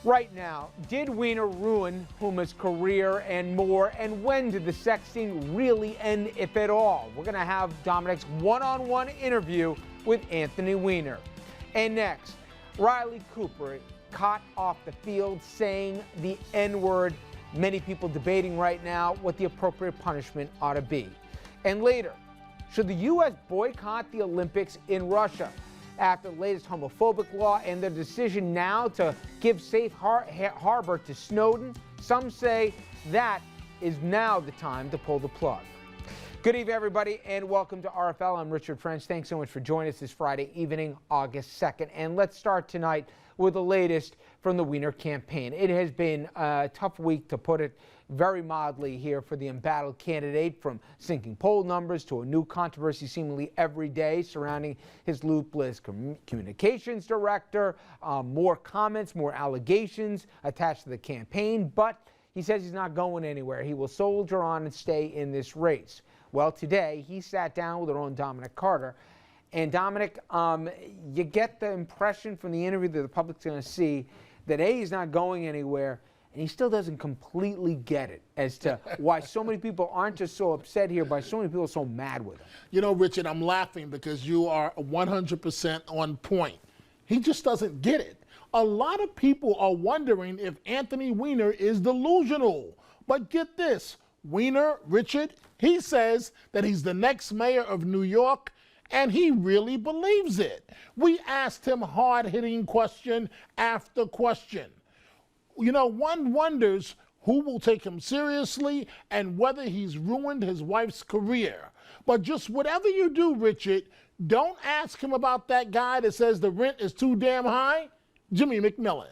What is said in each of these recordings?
Right now, did Weiner ruin Huma's career and more? And when did the sexting really end, if at all? We're going to have Dominic's one-on-one interview with Anthony Weiner. And next, Riley Cooper caught off the field saying the N-word. Many people debating right now what the appropriate punishment ought to be. And later, should the U.S. boycott the Olympics in Russia? After the latest homophobic law and the decision now to give safe harbor to Snowden, some say that is now the time to pull the plug. Good evening, everybody, and welcome to RFL. I'm Richard French. Thanks so much for joining us this Friday evening, August 2nd. And let's start tonight with the latest from the Weiner campaign. It has been a tough week, to put it very mildly, here for the embattled candidate, from sinking poll numbers to a new controversy seemingly every day surrounding his loopless communications director, more comments, more allegations attached to the campaign. But he says he's not going anywhere. He will soldier on and stay in this race. Well, today he sat down with our own Dominic Carter. And Dominic, you get the impression from the interview that the public's going to see that A, he's not going anywhere, and he still doesn't completely get it as to why so many people aren't just so upset here, why so many people are so mad with him. You know, Richard, I'm laughing because you are 100% on point. He just doesn't get it. A lot of people are wondering if Anthony Weiner is delusional. But get this, Weiner, Richard, he says that he's the next mayor of New York, and he really believes it. We asked him hard-hitting question after question. You know, one wonders who will take him seriously and whether he's ruined his wife's career. But just whatever you do, Richard, don't ask him about that guy that says the rent is too damn high, Jimmy McMillan.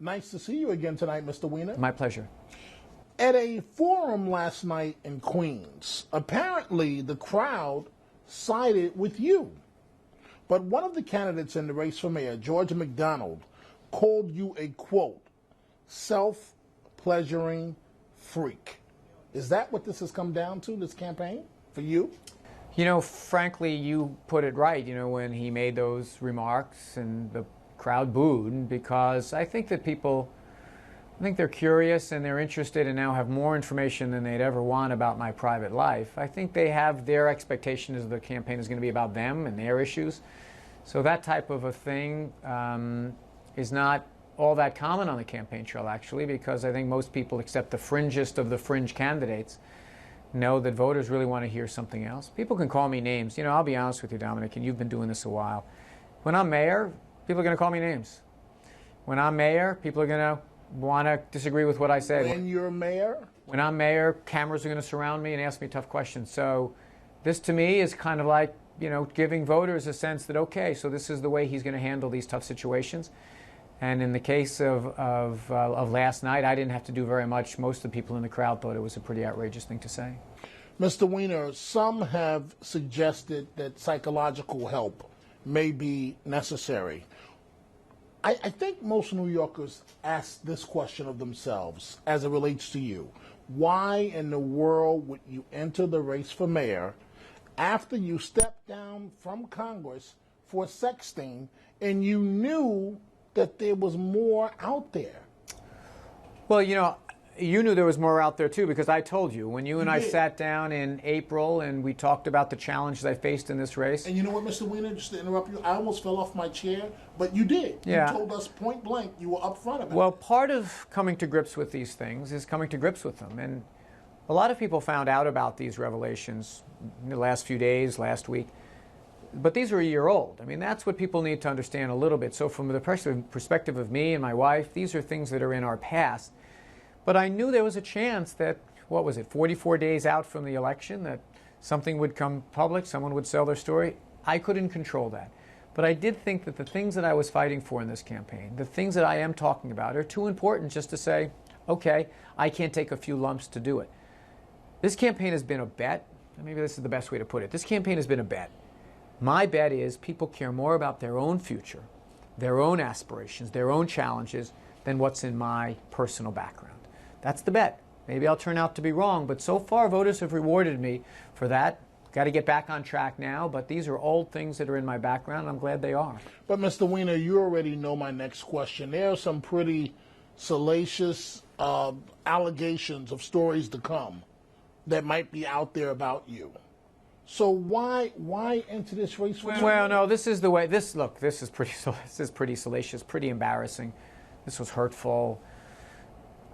Nice to see you again tonight, Mr. Weiner. My pleasure. At a forum last night in Queens, apparently the crowd sided with you. But one of the candidates in the race for mayor, George McDonald, called you a, quote, self-pleasuring freak. Is that what this has come down to, this campaign, for you? You know, frankly, you put it right, you know, when he made those remarks and the crowd booed, because I think that people, I think they're curious and they're interested and now have more information than they'd ever want about my private life. I think they have their expectation is the campaign is going to be about them and their issues. So that type of a thing is not all that common on the campaign trail, actually, because I think most people, except the fringest of the fringe candidates, know that voters really want to hear something else. People can call me names. You know, I'll be honest with you, Dominic, and you've been doing this a while. When I'm mayor, people are going to call me names. When I'm mayor, people are going to want to disagree with what I say. When you're mayor? When I'm mayor, cameras are going to surround me and ask me tough questions. So this, to me, is kind of like, you know, giving voters a sense that, okay, so this is the way he's going to handle these tough situations. And in the case of last night, I didn't have to do very much. Most of the people in the crowd thought it was a pretty outrageous thing to say. Mr. Weiner, some have suggested that psychological help may be necessary. I think most New Yorkers ask this question of themselves as it relates to you. Why in the world would you enter the race for mayor after you stepped down from Congress for sexting and you knew that there was more out there? Well, you know, you knew there was more out there, too, because I told you. When you and I sat down in April and we talked about the challenges I faced in this race. And you know what, Mr. Weiner, just to interrupt you, I almost fell off my chair, but you did. Yeah. You told us point blank, you were upfront about it. Well, part of coming to grips with these things is coming to grips with them. And a lot of people found out about these revelations in the last few days, last week. But these are a year old. I mean, that's what people need to understand a little bit. So from the perspective of me and my wife, these are things that are in our past. But I knew there was a chance that, what was it, 44 days out from the election, that something would come public, someone would sell their story. I couldn't control that. But I did think that the things that I was fighting for in this campaign, the things that I am talking about, are too important just to say, okay, I can't take a few lumps to do it. This campaign has been a bet. Maybe this is the best way to put it. This campaign has been a bet. My bet is people care more about their own future, their own aspirations, their own challenges, than what's in my personal background. That's the bet. Maybe I'll turn out to be wrong, but so far voters have rewarded me for that got to get back on track now, but these are old things that are in my background, and I'm glad they are. But Mr. Weiner, you already know my next question. There are some pretty salacious allegations of stories to come that might be out there about you. So why enter this race? Well, no, this is the way. This is pretty salacious, pretty embarrassing. This was hurtful.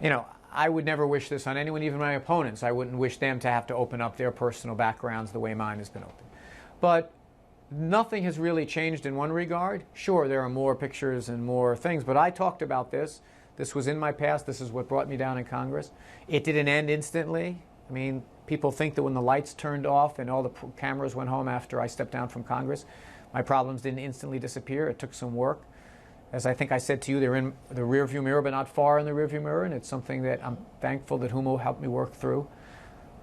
You know, I would never wish this on anyone, even my opponents. I wouldn't wish them to have to open up their personal backgrounds the way mine has been open. But nothing has really changed in one regard. Sure, there are more pictures and more things, but I talked about this. This was in my past. This is what brought me down in Congress. It didn't end instantly. I mean, people think that when the lights turned off and all the cameras went home after I stepped down from Congress, my problems didn't instantly disappear. It took some work. As I think I said to you, they're in the rearview mirror, but not far in the rearview mirror, and it's something that I'm thankful that Huma helped me work through.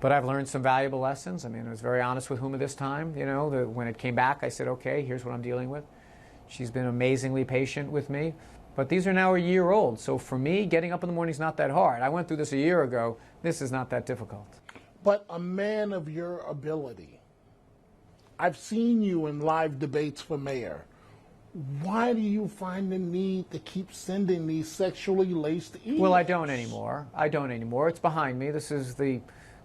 But I've learned some valuable lessons. I mean, I was very honest with Huma this time. You know, when it came back, I said, okay, here's what I'm dealing with. She's been amazingly patient with me. But these are now a year old, so for me, getting up in the morning is not that hard. I went through this a year ago. This is not that difficult. But a man of your ability, I've seen you in live debates for mayor. Why do you find the need to keep sending these sexually laced emails? Well, I don't anymore. It's behind me. This is the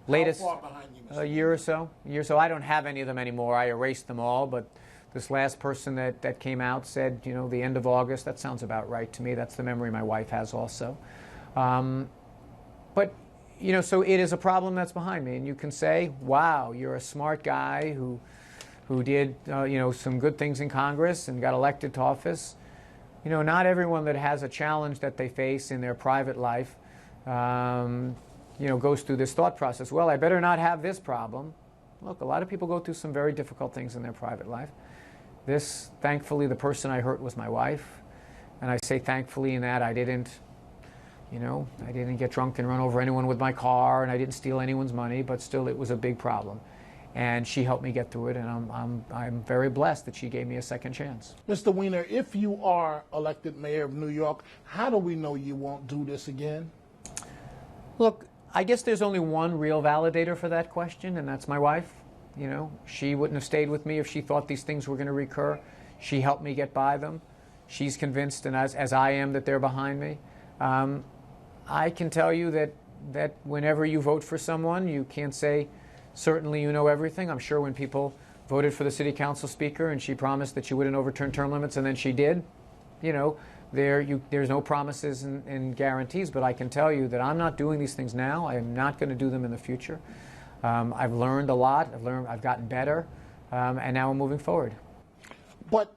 latest. How far behind you, Mr. A year or so. I don't have any of them anymore. I erased them all, but this last person that came out said, you know, the end of August. That sounds about right to me. That's the memory my wife has also. But, you know, so it is a problem that's behind me. And you can say, wow, you're a smart guy who did, you know, some good things in Congress and got elected to office. You know, not everyone that has a challenge that they face in their private life, you know, goes through this thought process. Well, I better not have this problem. Look, a lot of people go through some very difficult things in their private life. This, thankfully, the person I hurt was my wife. And I say thankfully in that I didn't, you know, I didn't get drunk and run over anyone with my car, and I didn't steal anyone's money, but still it was a big problem. And she helped me get through it, and I'm very blessed that she gave me a second chance. Mr. Weiner, if you are elected mayor of New York, how do we know you won't do this again? Look, I guess there's only one real validator for that question, and that's my wife. You know, she wouldn't have stayed with me if she thought these things were going to recur. She helped me get by them. She's convinced, and as I am, that they're behind me. I can tell you that whenever you vote for someone, you can't say, certainly you know everything. I'm sure when people voted for the city council speaker and she promised that she wouldn't overturn term limits and then she did, you know, there's no promises and guarantees, but I can tell you that I'm not doing these things now. I am not going to do them in the future. I've learned a lot. I've gotten better, and now I'm moving forward. But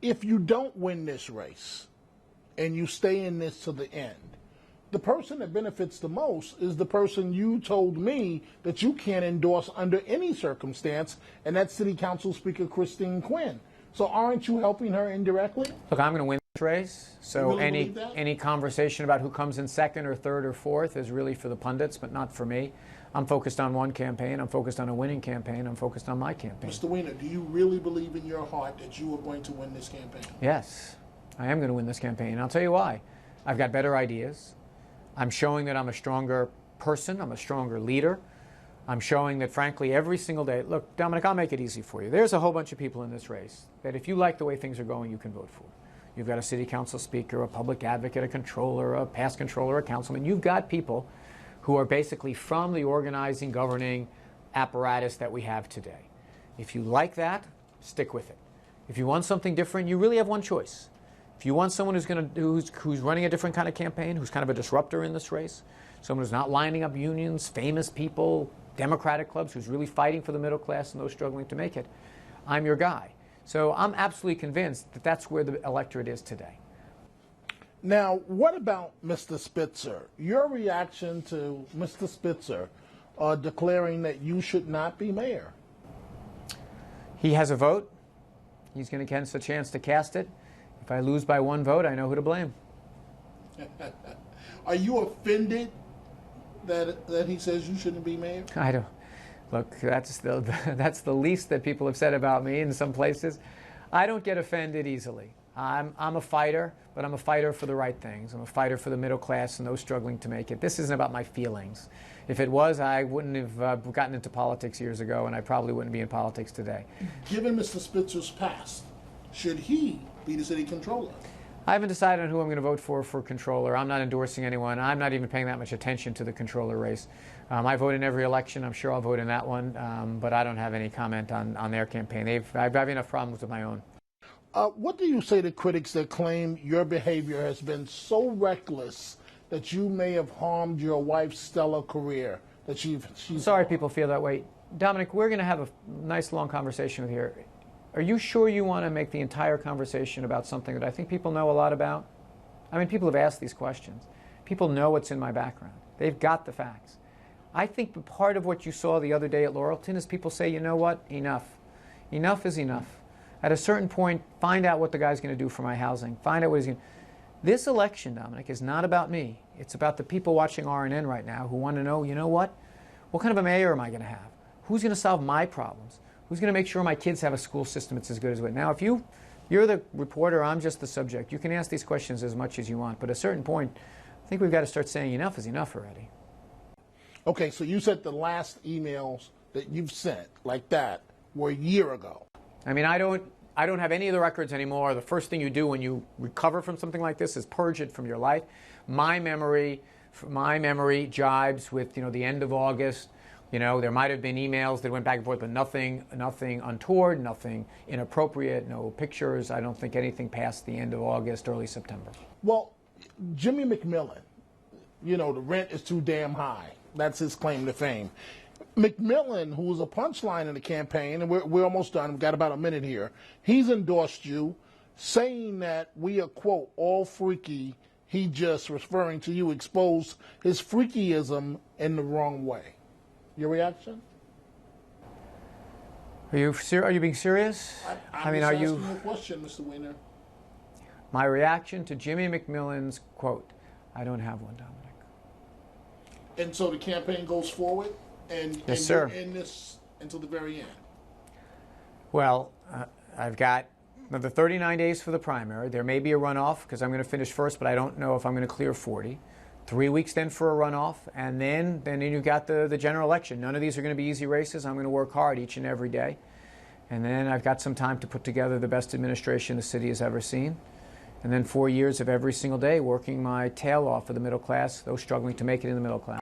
if you don't win this race and you stay in this to the end, the person that benefits the most is the person you told me that you can't endorse under any circumstance, and that's City Council Speaker Christine Quinn. So aren't you helping her indirectly? Look, I'm going to win this race. So really any conversation about who comes in second or third or fourth is really for the pundits, but not for me. I'm focused on one campaign. I'm focused on a winning campaign. I'm focused on my campaign. Mr. Weiner, do you really believe in your heart that you are going to win this campaign? Yes, I am going to win this campaign. And I'll tell you why. I've got better ideas. I'm showing that I'm a stronger person. I'm a stronger leader. I'm showing that, frankly, every single day. Look, Dominic, I'll make it easy for you. There's a whole bunch of people in this race that if you like the way things are going, you can vote for. You've got a city council speaker, a public advocate, a controller, a past controller, a councilman. You've got people who are basically from the organizing, governing apparatus that we have today. If you like that, stick with it. If you want something different, you really have one choice. If you want someone who's running a different kind of campaign, who's kind of a disruptor in this race, someone who's not lining up unions, famous people, Democratic clubs, who's really fighting for the middle class and those struggling to make it, I'm your guy. So I'm absolutely convinced that that's where the electorate is today. Now, what about Mr. Spitzer? Your reaction to Mr. Spitzer declaring that you should not be mayor? He has a vote. He's going to get us a chance to cast it. If I lose by one vote, I know who to blame. Are you offended that he says you shouldn't be mayor? I don't. Look, that's the least that people have said about me in some places. I don't get offended easily. I'm a fighter, but I'm a fighter for the right things. I'm a fighter for the middle class and those struggling to make it. This isn't about my feelings. If it was, I wouldn't have gotten into politics years ago, and I probably wouldn't be in politics today. Given Mr. Spitzer's past, should he be the city controller? I haven't decided on who I'm going to vote for controller. I'm not endorsing anyone. I'm not even paying that much attention to the controller race. I vote in every election. I'm sure I'll vote in that one, but I don't have any comment on their campaign. I've enough problems with my own. What do you say to critics that claim your behavior has been so reckless that you may have harmed your wife's stellar career? That she's Sorry people feel that way. Dominic, we're going to have a nice long conversation with here. Are you sure you want to make the entire conversation about something that I think people know a lot about? I mean, people have asked these questions. People know what's in my background. They've got the facts. I think part of what you saw the other day at Laurelton is people say, you know what, enough. Enough is enough. At a certain point, find out what the guy's going to do for my housing. Find out what he's going to do. This election, Dominic, is not about me. It's about the people watching RNN right now who want to know, you know what? What kind of a mayor am I going to have? Who's going to solve my problems? Who's going to make sure my kids have a school system that's as good as it? Now, if you're the reporter, I'm just the subject. You can ask these questions as much as you want. But at a certain point, I think we've got to start saying enough is enough already. Okay, so you said the last emails that you've sent like that were a year ago. I mean, I don't have any of the records anymore. The first thing you do when you recover from something like this is purge it from your life. My memory jibes with, the end of August. There might have been emails that went back and forth, but nothing untoward, nothing inappropriate, no pictures. I don't think anything past the end of August, early September. Well, Jimmy McMillan, the rent is too damn high. That's his claim to fame. McMillan, who was a punchline in the campaign, and we're almost done, we've got about a minute here, he's endorsed you, saying that we are, quote, all freaky. He just, referring to you, exposed his freakyism in the wrong way. Your reaction? Are you being serious? I'm just asking you a question, Mr. Weiner. My reaction to Jimmy McMillan's quote, I don't have one, Dominic. And so the campaign goes forward, yes, sir. You're in this until the very end. Well, I've got another 39 days for the primary. There may be a runoff because I'm going to finish first, but I don't know if I'm going to clear 40. 3 weeks then for a runoff, and then you've got the general election. None of these are going to be easy races. I'm going to work hard each and every day. And then I've got some time to put together the best administration the city has ever seen. And then 4 years of every single day working my tail off for the middle class, those struggling to make it in the middle class.